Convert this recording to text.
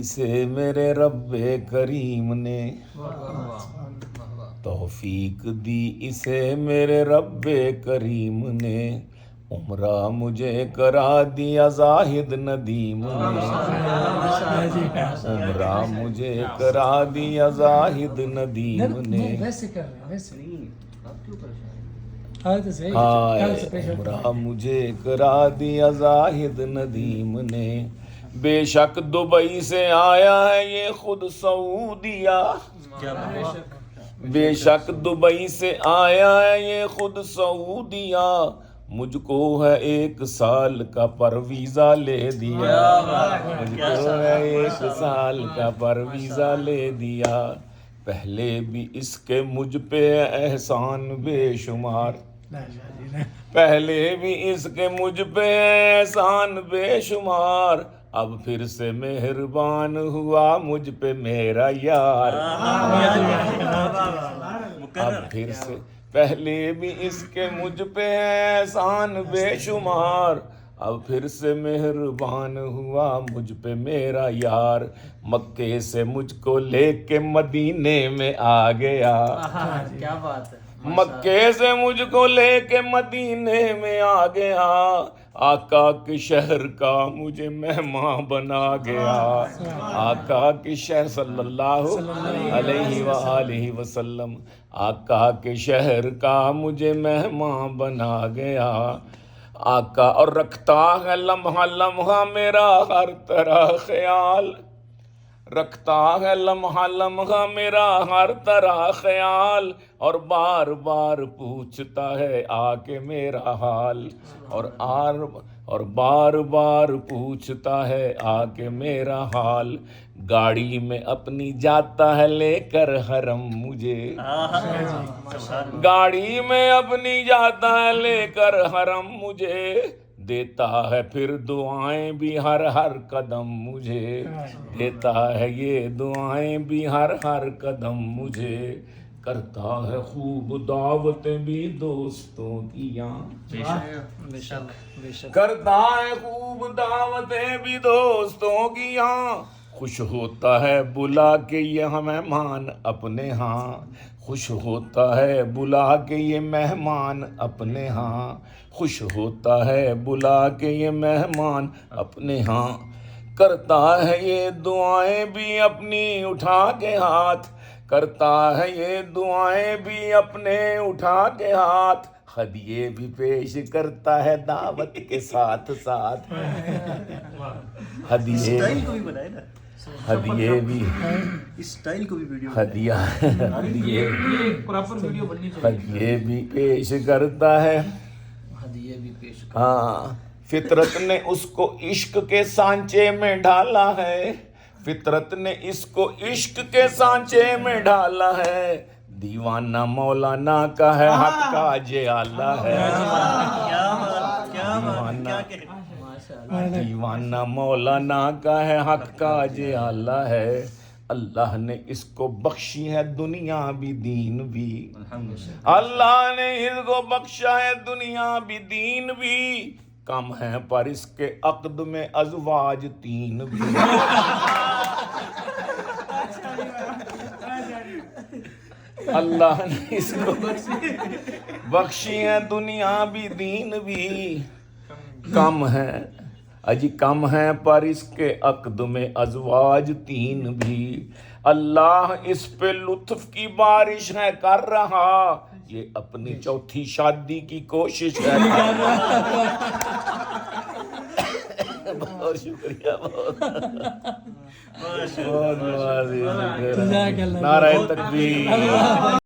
سے میرے رب کریم نے توفیق دی اسے میرے رب کریم نے عمرہ مجھے کرا دیا زاہد ندیم نے عمرہ مجھے کرا دیا زاہد ندیم نے ویسے کر رہے ہیں ویسے نہیں آپ کیوں پریشان عمرہ مجھے کرا دیا زاہد ندیم نے بے شک دبئی سے آیا ہے یہ خود سعودیہ بے شک دبئی سے آیا ہے یہ خود سعودیہ مجھ کو ہے 1 سال کا پر ویزا لے دیا مجھ کو ہے 1 سال کا پر ویزا لے دیا پہلے بھی اس کے مجھ پہ احسان بے شمار پہلے بھی اس کے مجھ پہ احسان بے شمار اب پھر سے مہربان ہوا مجھ پہ میرا یار اب پھر سے پہلے بھی اس کے مجھ پہ احسان بے شمار اب پھر سے مہربان ہوا مجھ پہ میرا یار مکے سے مجھ کو لے کے مدینے میں آ گیا کیا بات ہے مکے سے مجھ کو لے کے مدینے میں آ گیا آقا کے شہر کا مجھے مہمان بنا گیا آقا کے شہر صلی اللہ علیہ وآلہ وسلم آقا کے شہر کا مجھے مہمان بنا گیا آقا اور رکھتا ہے لمحہ لمحہ میرا ہر طرح خیال رکھتا ہے لمحہ لمحہ میرا ہر طرح خیال اور بار بار پوچھتا ہے آ کے میرا حال اور بار بار پوچھتا ہے آ کے میرا حال گاڑی میں اپنی جاتا ہے لے کر حرم مجھے گاڑی میں اپنی جاتا ہے لے کر حرم مجھے دیتا ہے پھر دعائیں بھی ہر قدم مجھے دیتا ہے یہ دعائیں بھی ہر قدم مجھے کرتا ہے خوب دعوتیں بھی دوستوں کی کرتا ہے خوب دعوتیں بھی دوستوں کی خوش ہوتا ہے بلا کے یہ مہمان اپنے ہاں خوش ہوتا ہے بلا کے یہ مہمان اپنے ہاں خوش ہوتا ہے بلا کے یہ مہمان اپنے ہاں کرتا ہے یہ دعائیں بھی اپنی اٹھا کے ہاتھ کرتا ہے یہ دعائیں بھی اپنے اٹھا کے ہاتھ ہدیے بھی پیش کرتا ہے دعوت کے ساتھ ساتھ ہدیے بھی ہدیے بھی پیش کرتا ہے ہاں فطرت نے اس کو عشق کے سانچے میں ڈھالا ہے فطرت نے اس کو عشق کے سانچے میں ڈھالا ہے دیوانہ مولانا کا ہے حق کا جیالہ ہے دیوانہ مولانا کا ہے حق کا جیالہ ہے اللہ نے اس کو بخشی ہے دنیا بھی دین بھی اللہ نے اس کو بخشا ہے دنیا بھی دین بھی کم ہے پر اس کے عقد میں ازواج 3 بھی اللہ نے اس کو بخشی ہے دنیا بھی دین بھی کم ہے اجی کم ہے پر اس کے عقد میں ازواج 3 بھی اللہ اس پہ لطف کی بارش ہے کر رہا یہ اپنی چوتھی شادی کی کوشش ہے بہت شکریہ بہت نعرہ تکبیر